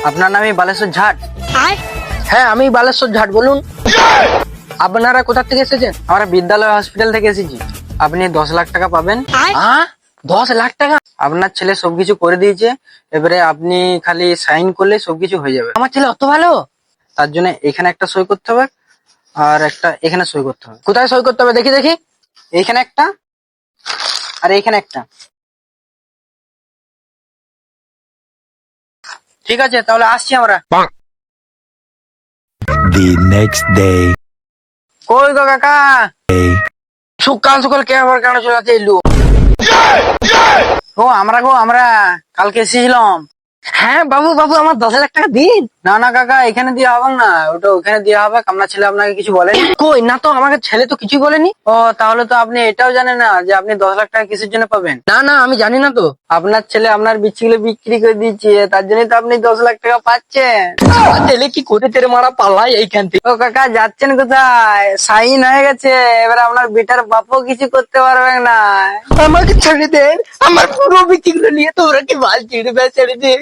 আপনার নামই বালেশ্বর ঝাট? হ্যাঁ, আমি বালেশ্বর ঝাট, বলুন। আপনারা কোথা থেকে এসেছেন? আমরা বিদ্যালয় হসপিটাল থেকে এসেছি। আপনি 10 লাখ টাকা পাবেন। 10 লাখ টাকা? আপনার ছেলে সবকিছু করে দিয়েছে, এবারে আপনি খালি সাইন করলে সবকিছু হয়ে যাবে। আমার ছেলে অত ভালো? তার জন্য এখানে একটা সই করতে হবে, আর একটা এখানে সই করতে হবে। কোথায় সই করতে হবে দেখি দেখি? এইখানে একটা, আর এইখানে একটা। ঠিক আছে, তাহলে আসছি আমরা। The next day. কই গো কাকা? সকাল সকাল কে আবার কেন চলে আসছে এলু? আমরা কালকে এসেছিলাম। হ্যাঁ বাবু, আমার 10 লাখ টাকা দিন। না না কাকা, এখানে দিয়ে হবে না, ওটা ওখানে দেওয়া হবে। আপনার ছেলে আপনাকে কিছু বলেনি? কই না তো, আমাকে ছেলে তো কিছুই বলেনি। ও, তাহলে তো আপনি এটাও জানেন না যে আপনি 10 লাখ টাকা কিসের জন্য পাবেন? না না, আমি জানি না তো। আপনার ছেলে আপনার বিচিগুলো বিক্রি করে দিচ্ছে, তার জন্যই তো আপনি 10 লাখ টাকা পাচ্ছেন। ছেলে কি করে তেরে মারা পালাই এইখান থেকে। ও কাকা, যাচ্ছেন কোথায়? সাইন হয়ে গেছে, এবার আপনার বেটার বাপও কিছু করতে পারবে না। আমাকে ছেড়ে দেন, আমার পুরো বিচিগুলো নিয়ে তোমরা কি বাল ছিড়বে? ছেড়ে দে।